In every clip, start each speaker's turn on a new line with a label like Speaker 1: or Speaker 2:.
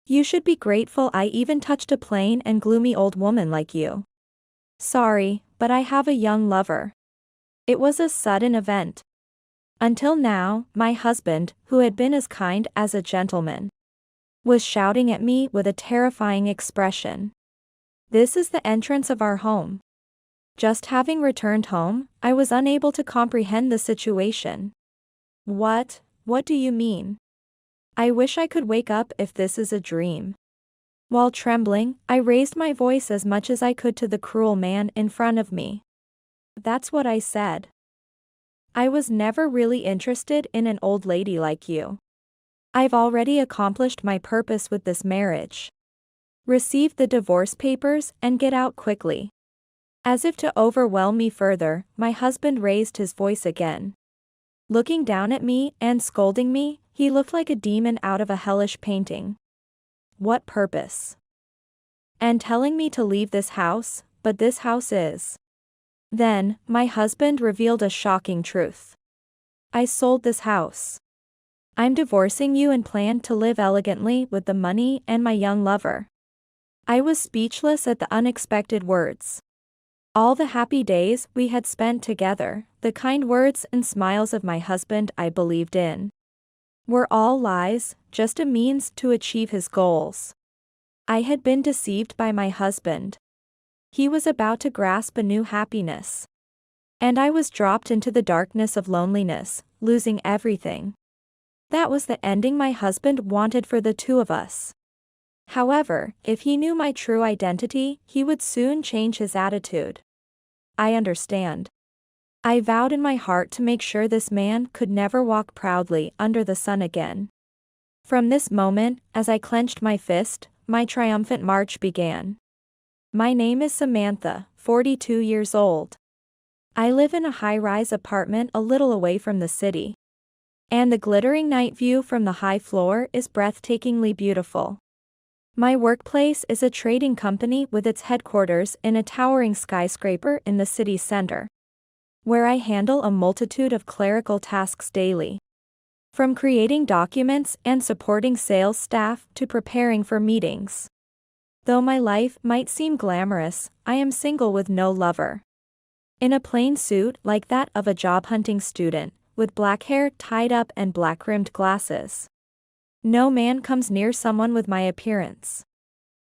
Speaker 1: You should be grateful I even touched a plain and gloomy old woman like you. Sorry, but I have a young lover. It was a sudden event. Until now, my husband, who had been as kind as a gentleman, was shouting at me with a terrifying expression. This is the entrance of our home. Just having returned home, I was unable to comprehend the situation. What do you mean? I wish I could wake up if this is a dream. While trembling, I raised my voice as much as I could to the cruel man in front of me. That's what I said. I was never really interested in an old lady like you. I've already accomplished my purpose with this marriage. Receive the divorce papers and get out quickly. As if to overwhelm me further, my husband raised his voice again. Looking down at me and scolding me, he looked like a demon out of a hellish painting. What purpose? And telling me to leave this house, but this house is. Then, my husband revealed a shocking truth. I sold this house. I'm divorcing you and plan to live elegantly with the money and my young lover. I was speechless at the unexpected words. All the happy days we had spent together, the kind words and smiles of my husband I believed in, were all lies, just a means to achieve his goals. I had been deceived by my husband. He was about to grasp a new happiness. And I was dropped into the darkness of loneliness, losing everything. That was the ending my husband wanted for the two of us. However, if he knew my true identity, he would soon change his attitude. I understand. I vowed in my heart to make sure this man could never walk proudly under the sun again. From this moment, as I clenched my fist, my triumphant march began. My name is Samantha, 42 years old. I live in a high-rise apartment a little away from the city. And the glittering night view from the high floor is breathtakingly beautiful. My workplace is a trading company with its headquarters in a towering skyscraper in the city center, where I handle a multitude of clerical tasks daily. From creating documents and supporting sales staff to preparing for meetings. Though my life might seem glamorous, I am single with no lover. In a plain suit like that of a job-hunting student, with black hair tied up and black-rimmed glasses. No man comes near someone with my appearance.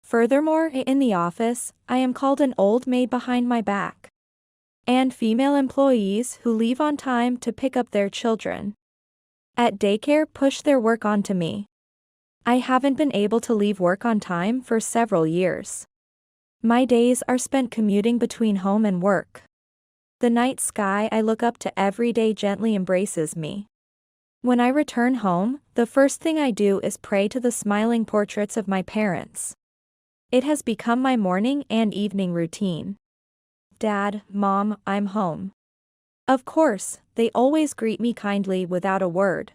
Speaker 1: Furthermore, in the office, I am called an old maid behind my back. And female employees who leave on time to pick up their children at daycare push their work onto me. I haven't been able to leave work on time for several years. My days are spent commuting between home and work. The night sky I look up to every day gently embraces me. When I return home, the first thing I do is pray to the smiling portraits of my parents. It has become my morning and evening routine. Dad, Mom, I'm home. Of course, they always greet me kindly without a word.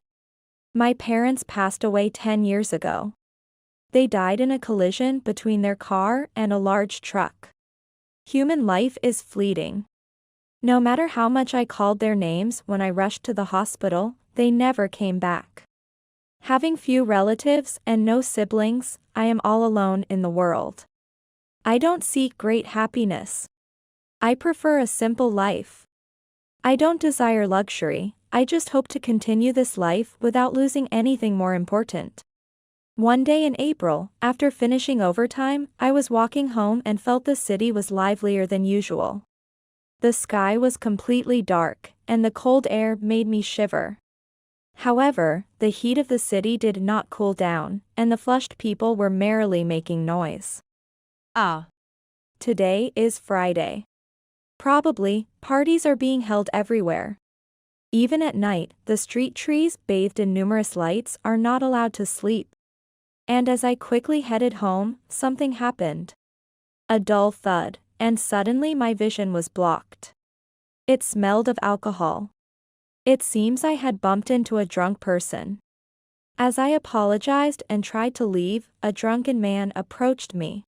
Speaker 1: My parents passed away 10 years ago. They died in a collision between their car and a large truck. Human life is fleeting. No matter how much I called their names when I rushed to the hospital, they never came back. Having few relatives and no siblings, I am all alone in the world. I don't seek great happiness. I prefer a simple life. I don't desire luxury, I just hope to continue this life without losing anything more important. One day in April, after finishing overtime, I was walking home and felt the city was livelier than usual. The sky was completely dark, and the cold air made me shiver. However, the heat of the city did not cool down, and the flushed people were merrily making noise. Today is Friday. Probably, parties are being held everywhere. Even at night, the street trees, bathed in numerous lights, are not allowed to sleep. And as I quickly headed home, something happened. A dull thud, and suddenly my vision was blocked. It smelled of alcohol. It seems I had bumped into a drunk person. As I apologized and tried to leave, a drunken man approached me.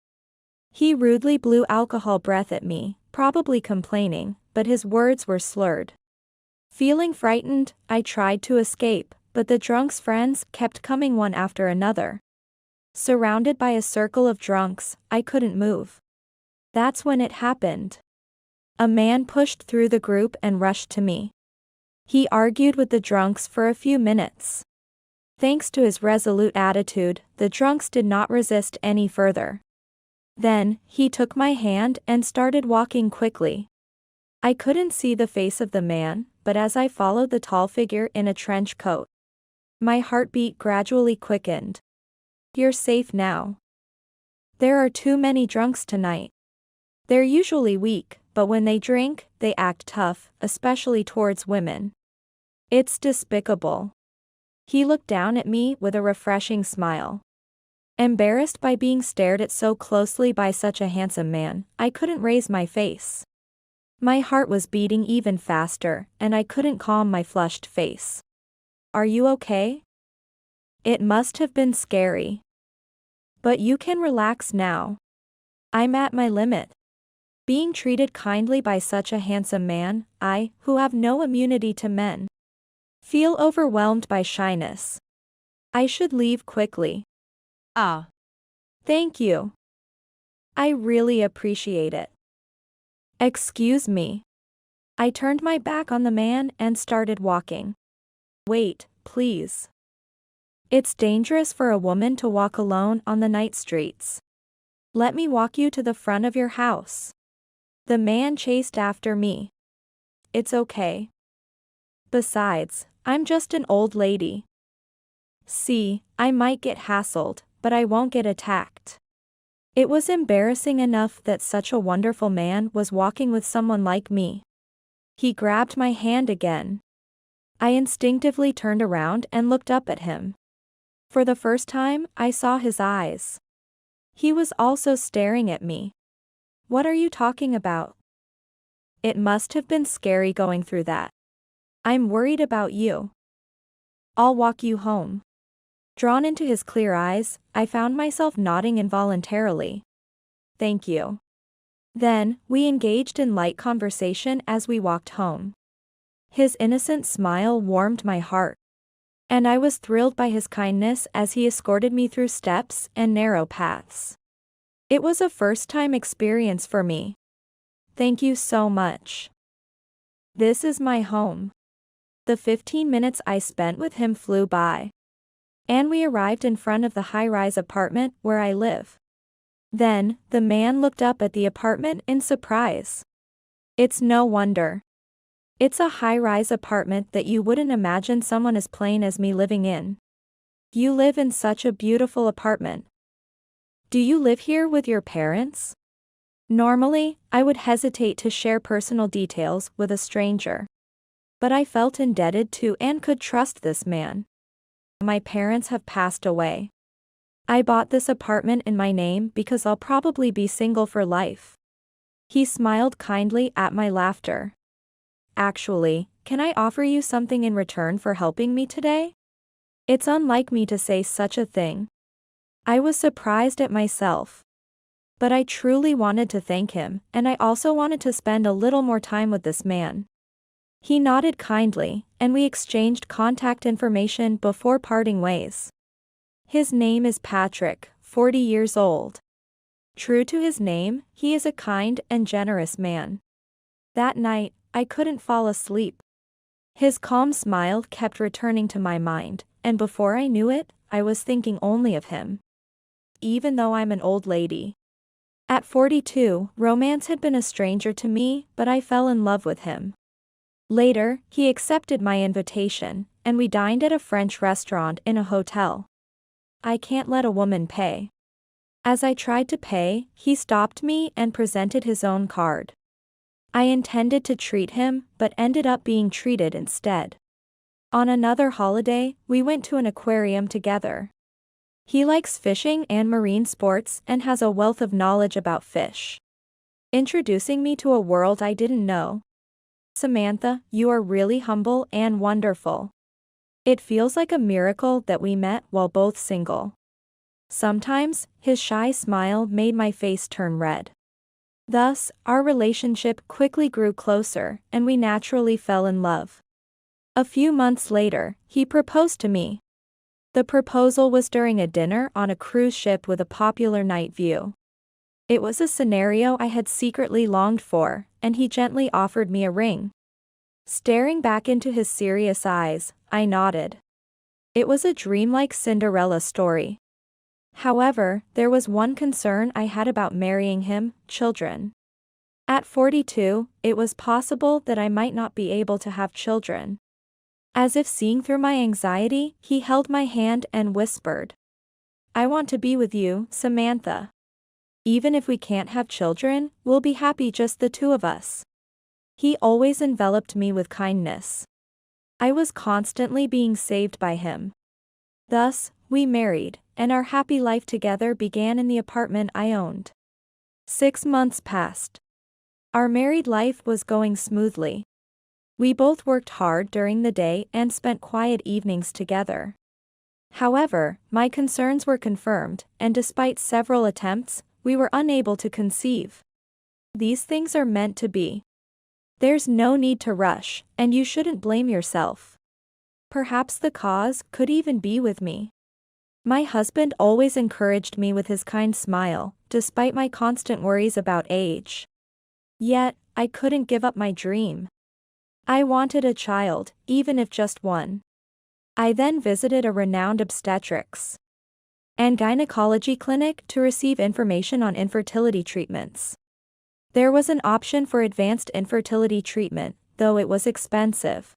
Speaker 1: He rudely blew alcohol breath at me, probably complaining, but his words were slurred. Feeling frightened, I tried to escape, but the drunk's friends kept coming one after another. Surrounded by a circle of drunks, I couldn't move. That's when it happened. A man pushed through the group and rushed to me. He argued with the drunks for a few minutes. Thanks to his resolute attitude, the drunks did not resist any further. Then, he took my hand and started walking quickly. I couldn't see the face of the man, but as I followed the tall figure in a trench coat, my heartbeat gradually quickened. You're safe now. There are too many drunks tonight. They're usually weak, but when they drink, they act tough, especially towards women. It's despicable. He looked down at me with a refreshing smile. Embarrassed by being stared at so closely by such a handsome man, I couldn't raise my face. My heart was beating even faster, and I couldn't calm my flushed face. Are you okay? It must have been scary. But you can relax now. I'm at my limit. Being treated kindly by such a handsome man, I, who have no immunity to men, feel overwhelmed by shyness. I should leave quickly. Ah. Thank you. I really appreciate it. Excuse me. I turned my back on the man and started walking. Wait, please. It's dangerous for a woman to walk alone on the night streets. Let me walk you to the front of your house. The man chased after me. It's okay. Besides, I'm just an old lady. See, I might get hassled, but I won't get attacked. It was embarrassing enough that such a wonderful man was walking with someone like me. He grabbed my hand again. I instinctively turned around and looked up at him. For the first time, I saw his eyes. He was also staring at me. What are you talking about? It must have been scary going through that. I'm worried about you. I'll walk you home. Drawn into his clear eyes, I found myself nodding involuntarily. Thank you. Then, we engaged in light conversation as we walked home. His innocent smile warmed my heart. And I was thrilled by his kindness as he escorted me through steps and narrow paths. It was a first-time experience for me. Thank you so much. This is my home. The 15 minutes I spent with him flew by. And we arrived in front of the high-rise apartment where I live. Then, the man looked up at the apartment in surprise. It's no wonder. It's a high-rise apartment that you wouldn't imagine someone as plain as me living in. You live in such a beautiful apartment. Do you live here with your parents? Normally, I would hesitate to share personal details with a stranger. But I felt indebted to and could trust this man. My parents have passed away. I bought this apartment in my name because I'll probably be single for life. He smiled kindly at my laughter. Actually, can I offer you something in return for helping me today? It's unlike me to say such a thing. I was surprised at myself. But I truly wanted to thank him, and I also wanted to spend a little more time with this man. He nodded kindly, and we exchanged contact information before parting ways. His name is Patrick, 40 years old. True to his name, he is a kind and generous man. That night, I couldn't fall asleep. His calm smile kept returning to my mind, and before I knew it, I was thinking only of him. Even though I'm an old lady. At 42, romance had been a stranger to me, but I fell in love with him. Later, he accepted my invitation, and we dined at a French restaurant in a hotel. I can't let a woman pay. As I tried to pay, he stopped me and presented his own card. I intended to treat him, but ended up being treated instead. On another holiday, we went to an aquarium together. He likes fishing and marine sports and has a wealth of knowledge about fish. Introducing me to a world I didn't know. Samantha, you are really humble and wonderful. It feels like a miracle that we met while both single. Sometimes, his shy smile made my face turn red. Thus, our relationship quickly grew closer, and we naturally fell in love. A few months later, he proposed to me. The proposal was during a dinner on a cruise ship with a popular night view. It was a scenario I had secretly longed for, and he gently offered me a ring. Staring back into his serious eyes, I nodded. It was a dreamlike Cinderella story. However, there was one concern I had about marrying him: children. At 42, it was possible that I might not be able to have children. As if seeing through my anxiety, he held my hand and whispered, "I want to be with you, Samantha. Even if we can't have children, we'll be happy just the two of us." He always enveloped me with kindness. I was constantly being saved by him. Thus, we married, and our happy life together began in the apartment I owned. 6 months passed. Our married life was going smoothly. We both worked hard during the day and spent quiet evenings together. However, my concerns were confirmed, and despite several attempts, we were unable to conceive. These things are meant to be. There's no need to rush, and you shouldn't blame yourself. Perhaps the cause could even be with me. My husband always encouraged me with his kind smile, despite my constant worries about age. Yet, I couldn't give up my dream. I wanted a child, even if just one. I then visited a renowned obstetrics and gynecology clinic to receive information on infertility treatments. There was an option for advanced infertility treatment, though it was expensive.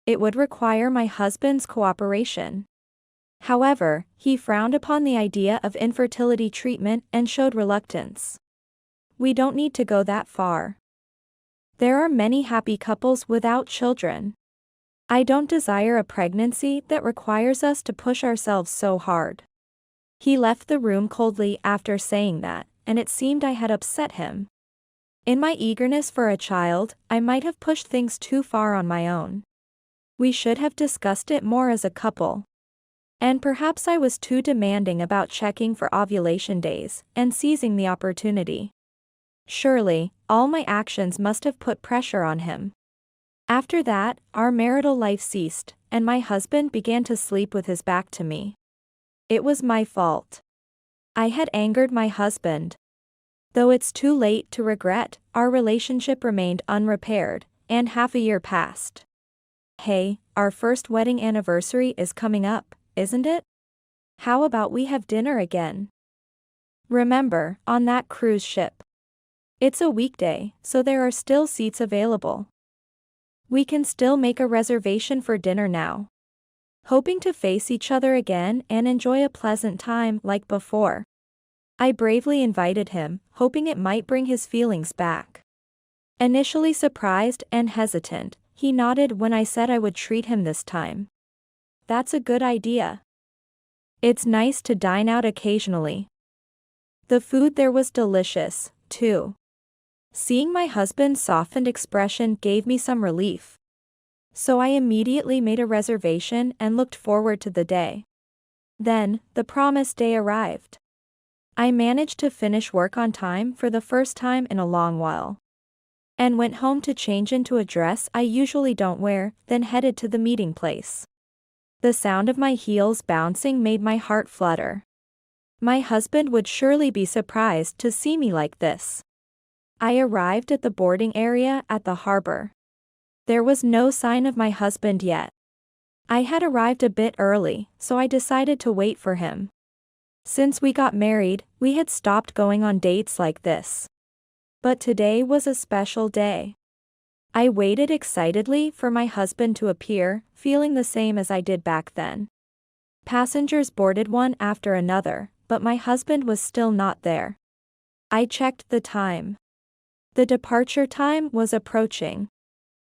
Speaker 1: It would require my husband's cooperation. However, he frowned upon the idea of infertility treatment and showed reluctance. We don't need to go that far. There are many happy couples without children. I don't desire a pregnancy that requires us to push ourselves so hard. He left the room coldly after saying that, and it seemed I had upset him. In my eagerness for a child, I might have pushed things too far on my own. We should have discussed it more as a couple. And perhaps I was too demanding about checking for ovulation days and seizing the opportunity. Surely, all my actions must have put pressure on him. After that, our marital life ceased, and my husband began to sleep with his back to me. It was my fault. I had angered my husband. Though it's too late to regret, our relationship remained unrepaired, and half a year passed. Hey, our first wedding anniversary is coming up, isn't it? How about we have dinner again? Remember, on that cruise ship. It's a weekday, so there are still seats available. We can still make a reservation for dinner now. Hoping to face each other again and enjoy a pleasant time like before. I bravely invited him, hoping it might bring his feelings back. Initially surprised and hesitant, he nodded when I said I would treat him this time. That's a good idea. It's nice to dine out occasionally. The food there was delicious, too. Seeing my husband's softened expression gave me some relief. So I immediately made a reservation and looked forward to the day. Then, the promised day arrived. I managed to finish work on time for the first time in a long while. And went home to change into a dress I usually don't wear, then headed to the meeting place. The sound of my heels bouncing made my heart flutter. My husband would surely be surprised to see me like this. I arrived at the boarding area at the harbor. There was no sign of my husband yet. I had arrived a bit early, so I decided to wait for him. Since we got married, we had stopped going on dates like this. But today was a special day. I waited excitedly for my husband to appear, feeling the same as I did back then. Passengers boarded one after another, but my husband was still not there. I checked the time. The departure time was approaching.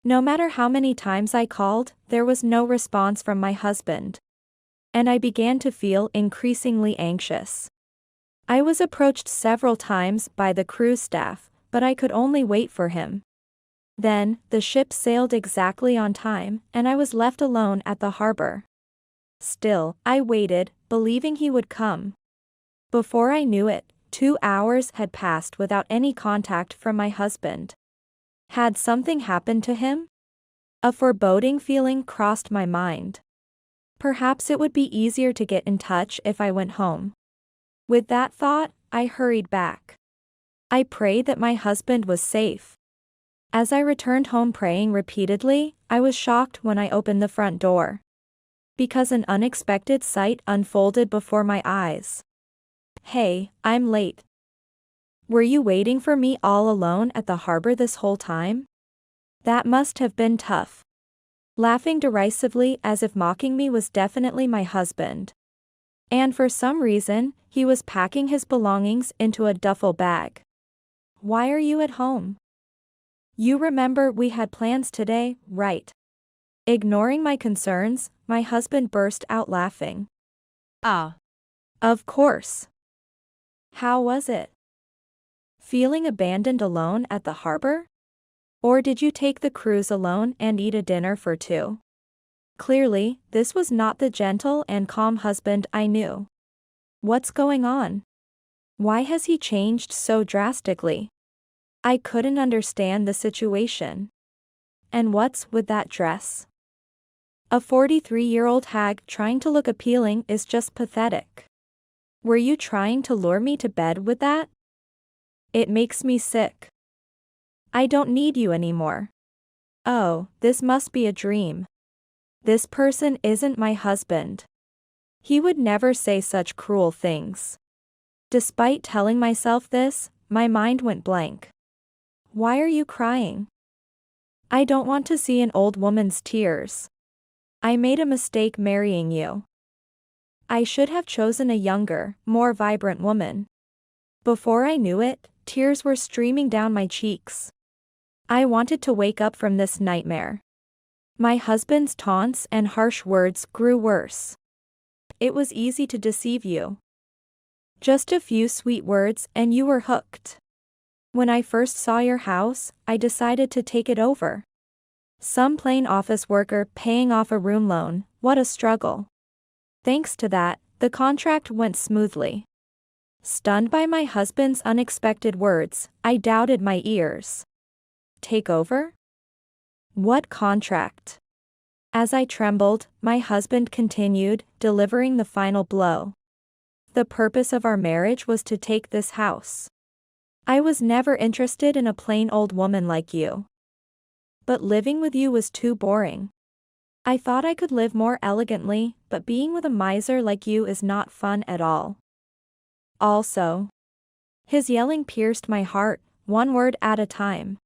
Speaker 1: No matter how many times I called, there was no response from my husband. And I began to feel increasingly anxious. I was approached several times by the cruise staff, but I could only wait for him. Then, the ship sailed exactly on time, and I was left alone at the harbor. Still, I waited, believing he would come. Before I knew it, 2 hours had passed without any contact from my husband. Had something happened to him? A foreboding feeling crossed my mind. Perhaps it would be easier to get in touch if I went home. With that thought, I hurried back. I prayed that my husband was safe. As I returned home praying repeatedly, I was shocked when I opened the front door. Because an unexpected sight unfolded before my eyes. Hey, I'm late. Were you waiting for me all alone at the harbor this whole time? That must have been tough. Laughing derisively as if mocking me was definitely my husband. And for some reason, he was packing his belongings into a duffel bag. Why are you at home? You remember we had plans today, right? Ignoring my concerns, my husband burst out laughing. Ah. Of course. How was it? Feeling abandoned alone at the harbor? Or did you take the cruise alone and eat a dinner for two? Clearly, this was not the gentle and calm husband I knew. What's going on? Why has he changed so drastically? I couldn't understand the situation. And what's with that dress? A 43-year-old hag trying to look appealing is just pathetic. Were you trying to lure me to bed with that? It makes me sick. I don't need you anymore. Oh, this must be a dream. This person isn't my husband. He would never say such cruel things. Despite telling myself this, my mind went blank. Why are you crying? I don't want to see an old woman's tears. I made a mistake marrying you. I should have chosen a younger, more vibrant woman. Before I knew it, tears were streaming down my cheeks. I wanted to wake up from this nightmare. My husband's taunts and harsh words grew worse. It was easy to deceive you. Just a few sweet words and you were hooked. When I first saw your house, I decided to take it over. Some plain office worker paying off a room loan, what a struggle. Thanks to that, the contract went smoothly. Stunned by my husband's unexpected words, I doubted my ears. Take over? What contract? As I trembled, my husband continued, delivering the final blow. The purpose of our marriage was to take this house. I was never interested in a plain old woman like you. But living with you was too boring. I thought I could live more elegantly, but being with a miser like you is not fun at all. Also. His yelling pierced my heart, one word at a time.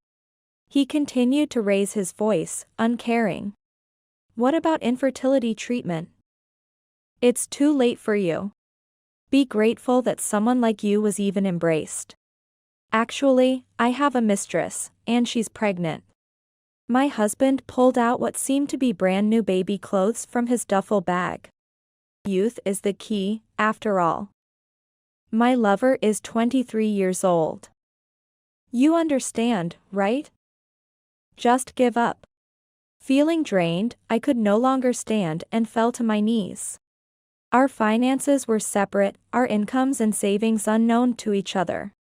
Speaker 1: He continued to raise his voice, uncaring. What about infertility treatment? It's too late for you. Be grateful that someone like you was even embraced. Actually, I have a mistress, and she's pregnant. My husband pulled out what seemed to be brand new baby clothes from his duffel bag. Youth is the key, after all. My lover is 23 years old. You understand, right? Just give up. Feeling drained, I could no longer stand and fell to my knees. Our finances were separate, our incomes and savings unknown to each other.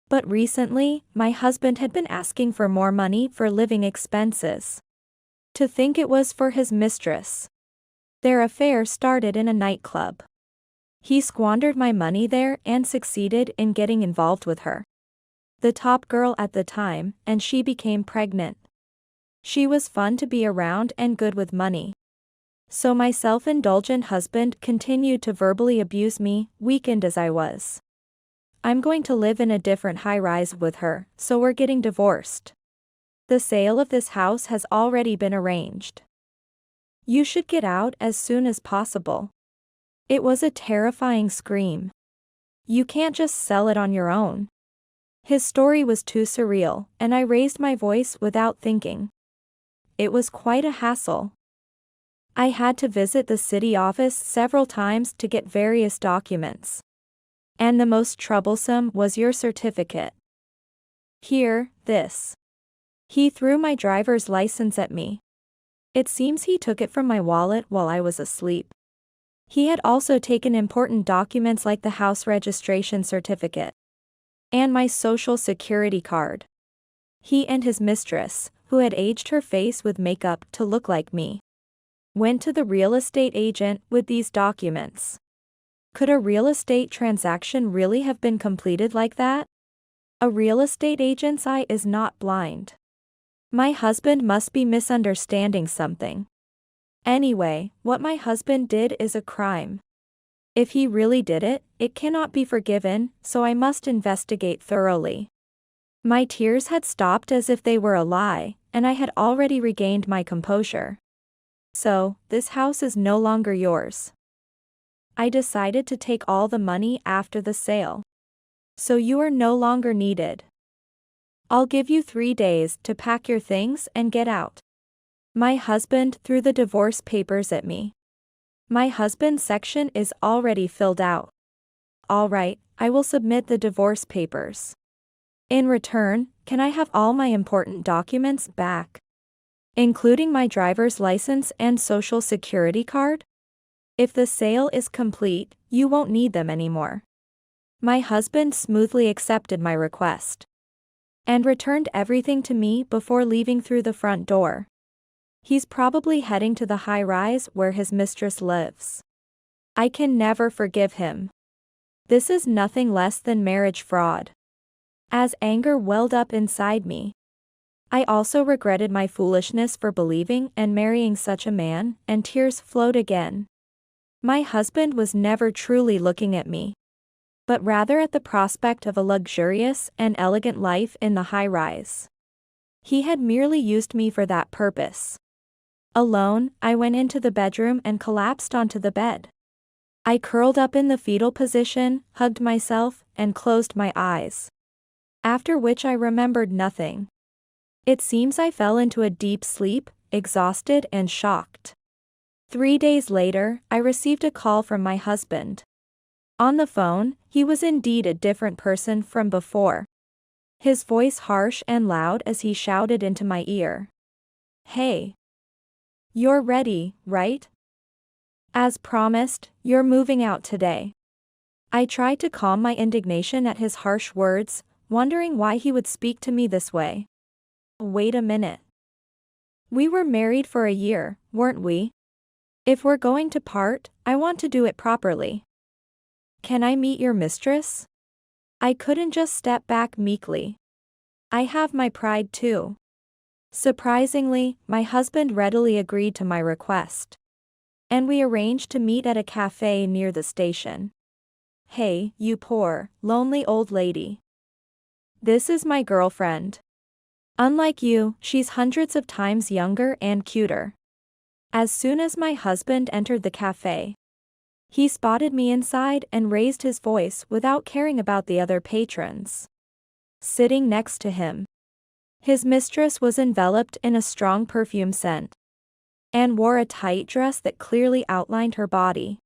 Speaker 1: But recently, my husband had been asking for more money for living expenses. To think it was for his mistress. Their affair started in a nightclub. He squandered my money there and succeeded in getting involved with her. The top girl at the time, and she became pregnant. She was fun to be around and good with money. So my self-indulgent husband continued to verbally abuse me, weakened as I was. I'm going to live in a different high-rise with her, so we're getting divorced. The sale of this house has already been arranged. You should get out as soon as possible. It was a terrifying scream. You can't just sell it on your own. His story was too surreal, and I raised my voice without thinking. It was quite a hassle. I had to visit the city office several times to get various documents. And the most troublesome was your certificate. Here, this. He threw my driver's license at me. It seems he took it from my wallet while I was asleep. He had also taken important documents like the house registration certificate. And my social security card. He and his mistress, who had aged her face with makeup to look like me. Went to the real estate agent with these documents. Could a real estate transaction really have been completed like that? A real estate agent's eye is not blind. My husband must be misunderstanding something. Anyway, what my husband did is a crime. If he really did it, it cannot be forgiven, so I must investigate thoroughly. My tears had stopped as if they were a lie, and I had already regained my composure. So, this house is no longer yours. I decided to take all the money after the sale. So you are no longer needed. I'll give you 3 days to pack your things and get out. My husband threw the divorce papers at me. My husband's section is already filled out. All right, I will submit the divorce papers. In return, can I have all my important documents back? Including my driver's license and social security card? If the sale is complete, you won't need them anymore. My husband smoothly accepted my request and returned everything to me before leaving through the front door. He's probably heading to the high-rise where his mistress lives. I can never forgive him. This is nothing less than marriage fraud. As anger welled up inside me, I also regretted my foolishness for believing and marrying such a man, and tears flowed again. My husband was never truly looking at me, but rather at the prospect of a luxurious and elegant life in the high-rise. He had merely used me for that purpose. Alone, I went into the bedroom and collapsed onto the bed. I curled up in the fetal position, hugged myself, and closed my eyes. After which I remembered nothing. It seems I fell into a deep sleep, exhausted and shocked. 3 days later, I received a call from my husband. On the phone, he was indeed a different person from before. His voice harsh and loud as he shouted into my ear. "Hey. You're ready, right? As promised, you're moving out today." I tried to calm my indignation at his harsh words, wondering why he would speak to me this way. Wait a minute. We were married for a year, weren't we? If we're going to part, I want to do it properly. Can I meet your mistress? I couldn't just step back meekly. I have my pride too. Surprisingly, my husband readily agreed to my request. And we arranged to meet at a cafe near the station. Hey, you poor, lonely old lady. This is my girlfriend. Unlike you, she's hundreds of times younger and cuter. As soon as my husband entered the cafe, he spotted me inside and raised his voice without caring about the other patrons sitting next to him. His mistress was enveloped in a strong perfume scent and wore a tight dress that clearly outlined her body,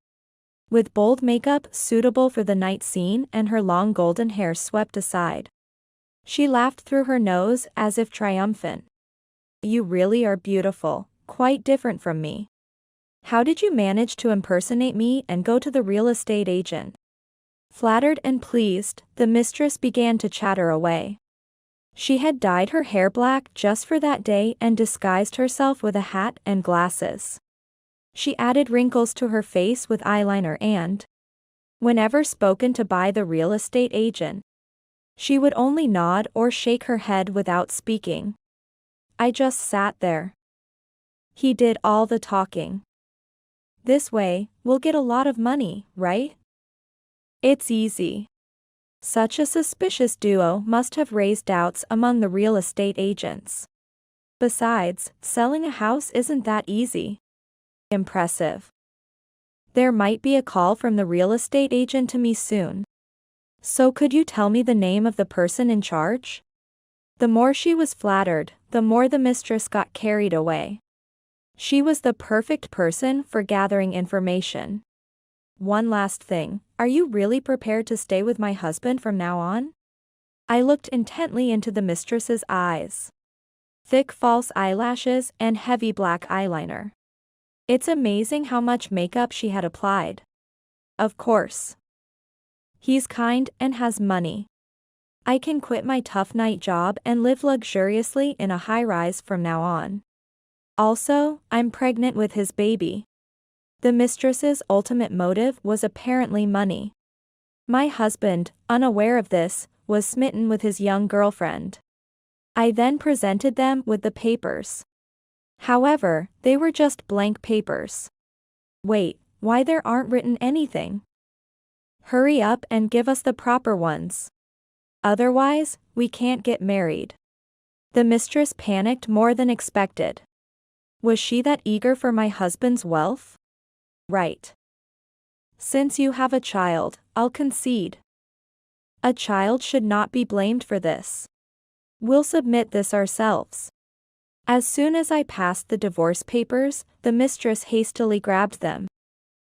Speaker 1: with bold makeup suitable for the night scene and her long golden hair swept aside. She laughed through her nose as if triumphant. You really are beautiful, quite different from me. How did you manage to impersonate me and go to the real estate agent? Flattered and pleased, the mistress began to chatter away. She had dyed her hair black just for that day and disguised herself with a hat and glasses. She added wrinkles to her face with eyeliner and, whenever spoken to by the real estate agent, she would only nod or shake her head without speaking. I just sat there. He did all the talking. This way, we'll get a lot of money, right? It's easy. Such a suspicious duo must have raised doubts among the real estate agents. Besides, selling a house isn't that easy. Impressive. There might be a call from the real estate agent to me soon. So could you tell me the name of the person in charge? The more she was flattered, the more the mistress got carried away. She was the perfect person for gathering information. One last thing, are you really prepared to stay with my husband from now on? I looked intently into the mistress's eyes. Thick false eyelashes and heavy black eyeliner. It's amazing how much makeup she had applied. Of course. He's kind and has money. I can quit my tough night job and live luxuriously in a high-rise from now on. Also, I'm pregnant with his baby. The mistress's ultimate motive was apparently money. My husband, unaware of this, was smitten with his young girlfriend. I then presented them with the papers. However, they were just blank papers. Wait, why there aren't written anything? Hurry up and give us the proper ones. Otherwise, we can't get married. The mistress panicked more than expected. Was she that eager for my husband's wealth? Right. Since you have a child, I'll concede. A child should not be blamed for this. We'll submit this ourselves. As soon as I passed the divorce papers, the mistress hastily grabbed them,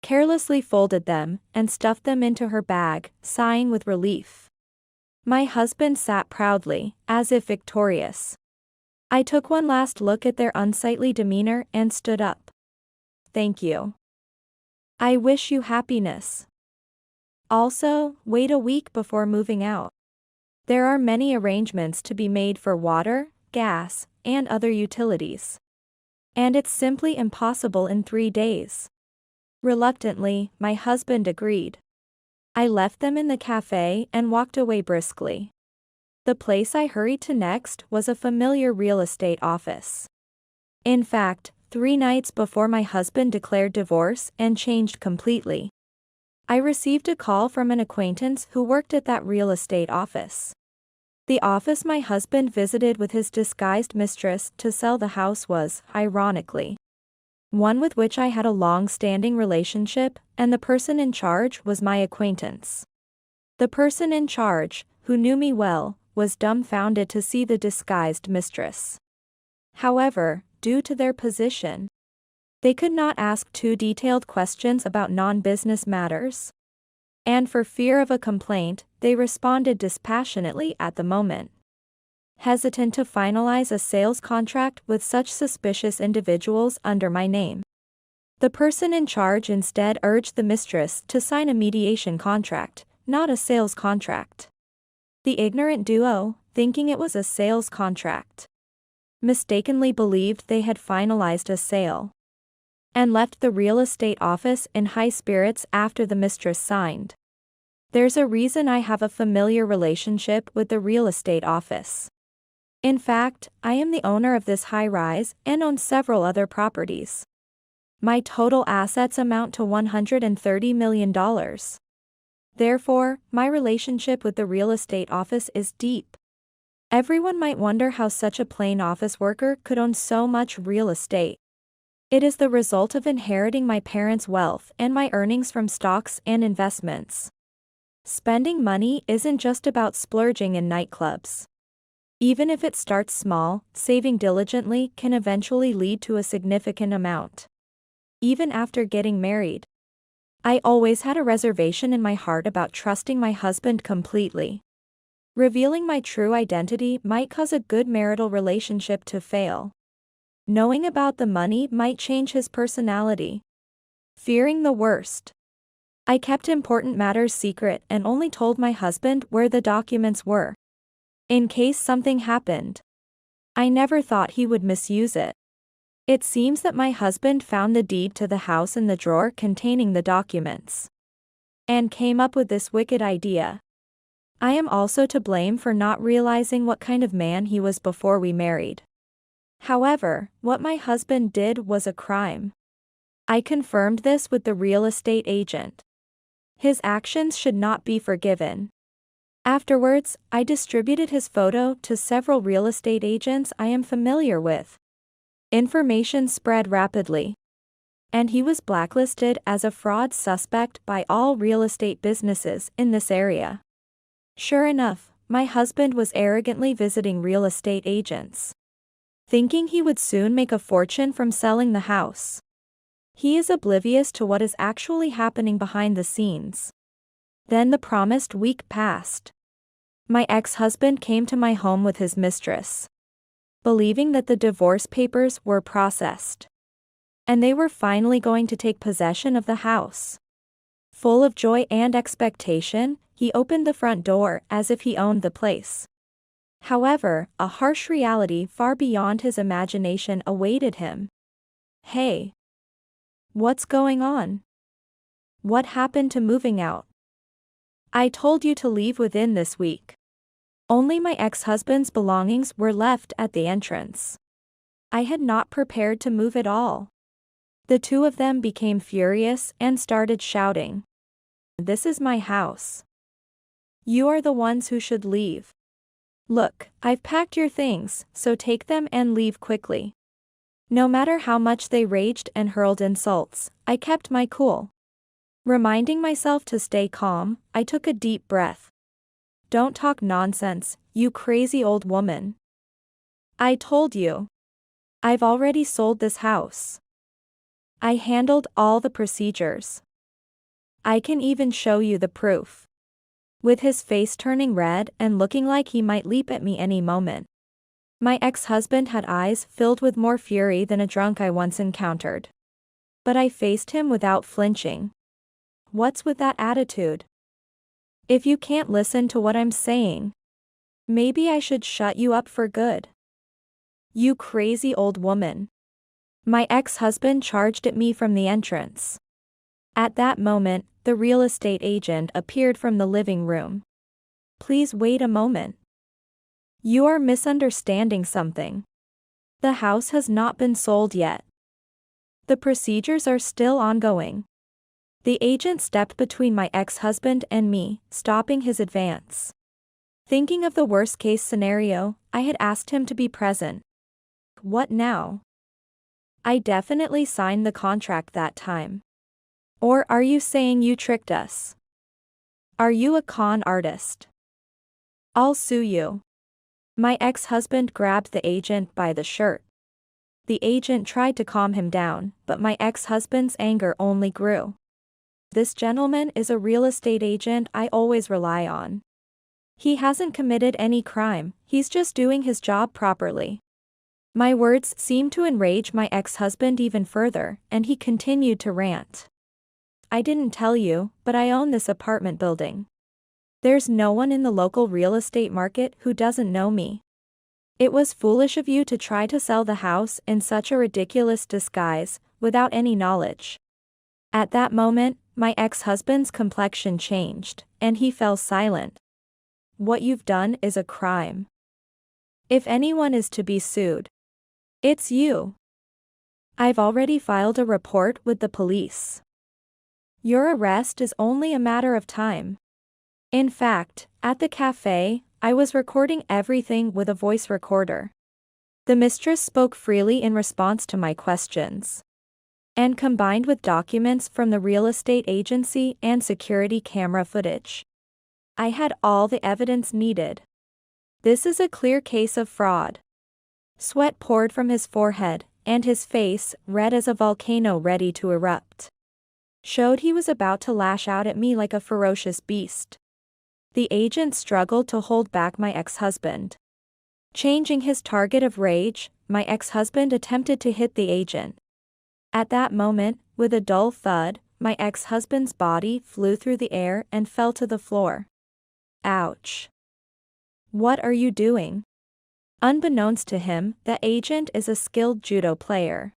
Speaker 1: carelessly folded them, and stuffed them into her bag, sighing with relief. My husband sat proudly, as if victorious. I took one last look at their unsightly demeanor and stood up. Thank you. I wish you happiness. Also, wait a week before moving out. There are many arrangements to be made for water, gas, and other utilities. And it's simply impossible in 3 days. Reluctantly, my husband agreed. I left them in the cafe and walked away briskly. The place I hurried to next was a familiar real estate office. In fact, 3 nights before my husband declared divorce and changed completely, I received a call from an acquaintance who worked at that real estate office. The office my husband visited with his disguised mistress to sell the house was, ironically, one with which I had a long-standing relationship, and the person in charge was my acquaintance. The person in charge, who knew me well, was dumbfounded to see the disguised mistress. However, due to their position, they could not ask too detailed questions about non-business matters. And for fear of a complaint, they responded dispassionately at the moment. Hesitant to finalize a sales contract with such suspicious individuals under my name, the person in charge instead urged the mistress to sign a mediation contract, not a sales contract. The ignorant duo, thinking it was a sales contract, mistakenly believed they had finalized a sale, and left the real estate office in high spirits after the mistress signed. There's a reason I have a familiar relationship with the real estate office. In fact, I am the owner of this high-rise and own several other properties. My total assets amount to $130 million. Therefore, my relationship with the real estate office is deep. Everyone might wonder how such a plain office worker could own so much real estate. It is the result of inheriting my parents' wealth and my earnings from stocks and investments. Spending money isn't just about splurging in nightclubs. Even if it starts small, saving diligently can eventually lead to a significant amount. Even after getting married, I always had a reservation in my heart about trusting my husband completely. Revealing my true identity might cause a good marital relationship to fail. Knowing about the money might change his personality. Fearing the worst, I kept important matters secret and only told my husband where the documents were, in case something happened. I never thought he would misuse it. It seems that my husband found the deed to the house in the drawer containing the documents, and came up with this wicked idea. I am also to blame for not realizing what kind of man he was before we married. However, what my husband did was a crime. I confirmed this with the real estate agent. His actions should not be forgiven. Afterwards, I distributed his photo to several real estate agents I am familiar with. Information spread rapidly, and he was blacklisted as a fraud suspect by all real estate businesses in this area. Sure enough, my husband was arrogantly visiting real estate agents, thinking he would soon make a fortune from selling the house. He is oblivious to what is actually happening behind the scenes. Then the promised week passed. My ex-husband came to my home with his mistress, believing that the divorce papers were processed, and they were finally going to take possession of the house. Full of joy and expectation, he opened the front door as if he owned the place. However, a harsh reality far beyond his imagination awaited him. Hey. What's going on? What happened to moving out? I told you to leave within this week. Only my ex-husband's belongings were left at the entrance. I had not prepared to move at all. The two of them became furious and started shouting. This is my house. You are the ones who should leave. Look, I've packed your things, so take them and leave quickly. No matter how much they raged and hurled insults, I kept my cool. Reminding myself to stay calm, I took a deep breath. Don't talk nonsense, you crazy old woman. I told you. I've already sold this house. I handled all the procedures. I can even show you the proof. With his face turning red and looking like he might leap at me any moment. My ex-husband had eyes filled with more fury than a drunk I once encountered. But I faced him without flinching. What's with that attitude? If you can't listen to what I'm saying, maybe I should shut you up for good. You crazy old woman. My ex-husband charged at me from the entrance. At that moment, the real estate agent appeared from the living room. Please wait a moment. You are misunderstanding something. The house has not been sold yet. The procedures are still ongoing. The agent stepped between my ex-husband and me, stopping his advance. Thinking of the worst-case scenario, I had asked him to be present. What now? I definitely signed the contract that time. Or are you saying you tricked us? Are you a con artist? I'll sue you. My ex-husband grabbed the agent by the shirt. The agent tried to calm him down, but my ex-husband's anger only grew. This gentleman is a real estate agent I always rely on. He hasn't committed any crime, he's just doing his job properly. My words seemed to enrage my ex-husband even further, and he continued to rant. I didn't tell you, but I own this apartment building. There's no one in the local real estate market who doesn't know me. It was foolish of you to try to sell the house in such a ridiculous disguise, without any knowledge. At that moment, my ex-husband's complexion changed, and he fell silent. What you've done is a crime. If anyone is to be sued, it's you. I've already filed a report with the police. Your arrest is only a matter of time. In fact, at the cafe, I was recording everything with a voice recorder. The mistress spoke freely in response to my questions. And combined with documents from the real estate agency and security camera footage, I had all the evidence needed. This is a clear case of fraud. Sweat poured from his forehead, and his face, red as a volcano ready to erupt, showed he was about to lash out at me like a ferocious beast. The agent struggled to hold back my ex-husband. Changing his target of rage, my ex-husband attempted to hit the agent. At that moment, with a dull thud, my ex-husband's body flew through the air and fell to the floor. Ouch. What are you doing? Unbeknownst to him, the agent is a skilled judo player.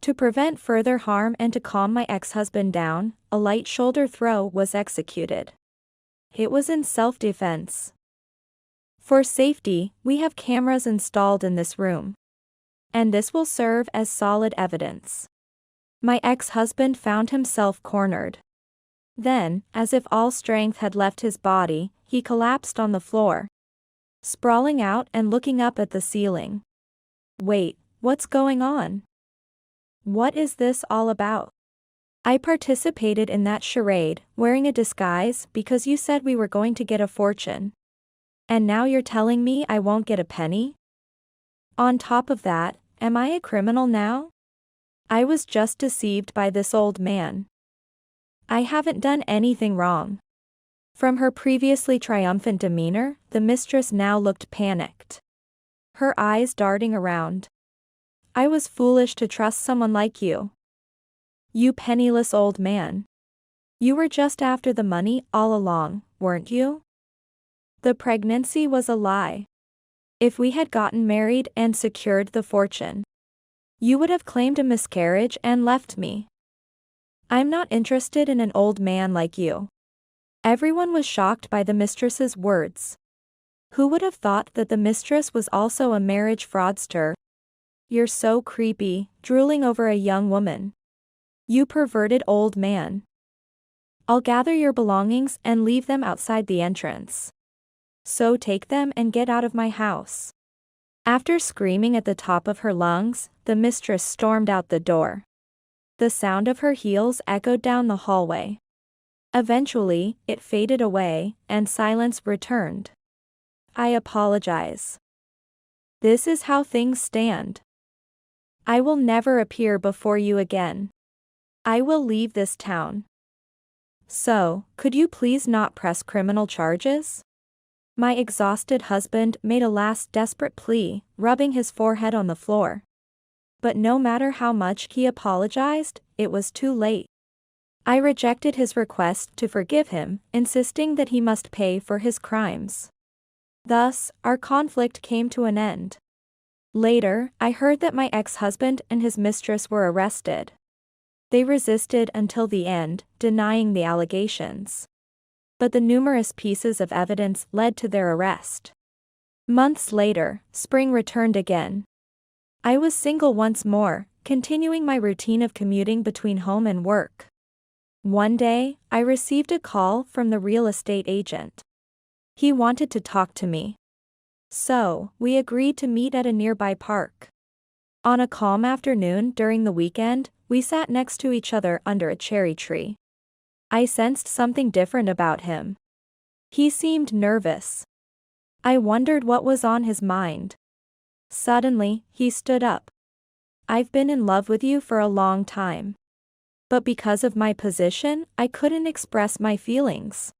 Speaker 1: To prevent further harm and to calm my ex-husband down, a light shoulder throw was executed. It was in self-defense. For safety, we have cameras installed in this room. And this will serve as solid evidence. My ex-husband found himself cornered. Then, as if all strength had left his body, he collapsed on the floor, sprawling out and looking up at the ceiling. Wait, what's going on? What is this all about? I participated in that charade, wearing a disguise because you said we were going to get a fortune. And now you're telling me I won't get a penny? On top of that, am I a criminal now? I was just deceived by this old man. I haven't done anything wrong. From her previously triumphant demeanor, the mistress now looked panicked, her eyes darting around. I was foolish to trust someone like you. You penniless old man. You were just after the money all along, weren't you? The pregnancy was a lie. If we had gotten married and secured the fortune, you would have claimed a miscarriage and left me. I'm not interested in an old man like you. Everyone was shocked by the mistress's words. Who would have thought that the mistress was also a marriage fraudster? You're so creepy, drooling over a young woman. You perverted old man. I'll gather your belongings and leave them outside the entrance. So take them and get out of my house. After screaming at the top of her lungs, the mistress stormed out the door. The sound of her heels echoed down the hallway. Eventually, it faded away, and silence returned. I apologize. This is how things stand. I will never appear before you again. I will leave this town. So, could you please not press criminal charges? My exhausted husband made a last desperate plea, rubbing his forehead on the floor. But no matter how much he apologized, it was too late. I rejected his request to forgive him, insisting that he must pay for his crimes. Thus, our conflict came to an end. Later, I heard that my ex-husband and his mistress were arrested. They resisted until the end, denying the allegations. But the numerous pieces of evidence led to their arrest. Months later, spring returned again. I was single once more, continuing my routine of commuting between home and work. One day, I received a call from the real estate agent. He wanted to talk to me. So, we agreed to meet at a nearby park. On a calm afternoon during the weekend, we sat next to each other under a cherry tree. I sensed something different about him. He seemed nervous. I wondered what was on his mind. Suddenly, he stood up. I've been in love with you for a long time. But because of my position, I couldn't express my feelings.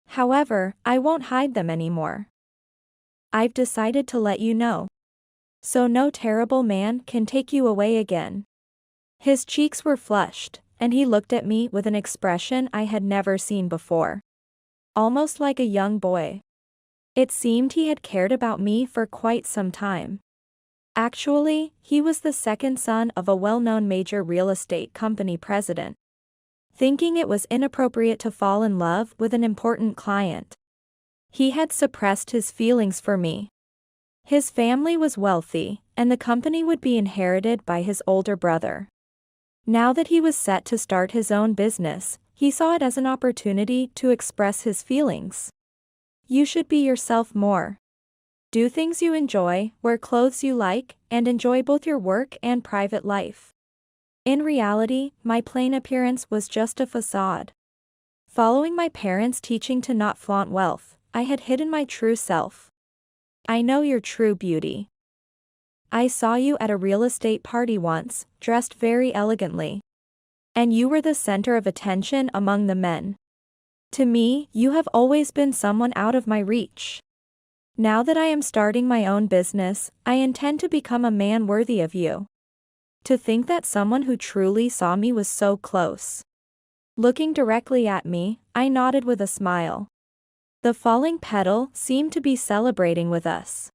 Speaker 1: However, I won't hide them anymore. I've decided to let you know. So no terrible man can take you away again. His cheeks were flushed, and he looked at me with an expression I had never seen before. Almost like a young boy. It seemed he had cared about me for quite some time. Actually, he was the second son of a well-known major real estate company president. Thinking it was inappropriate to fall in love with an important client, he had suppressed his feelings for me. His family was wealthy, and the company would be inherited by his older brother. Now that he was set to start his own business, he saw it as an opportunity to express his feelings. You should be yourself more. Do things you enjoy, wear clothes you like, and enjoy both your work and private life. In reality, my plain appearance was just a facade. Following my parents' teaching to not flaunt wealth, I had hidden my true self. I know your true beauty. I saw you at a real estate party once, dressed very elegantly. And you were the center of attention among the men. To me, you have always been someone out of my reach. Now that I am starting my own business, I intend to become a man worthy of you. To think that someone who truly saw me was so close. Looking directly at me, I nodded with a smile. The falling petal seemed to be celebrating with us.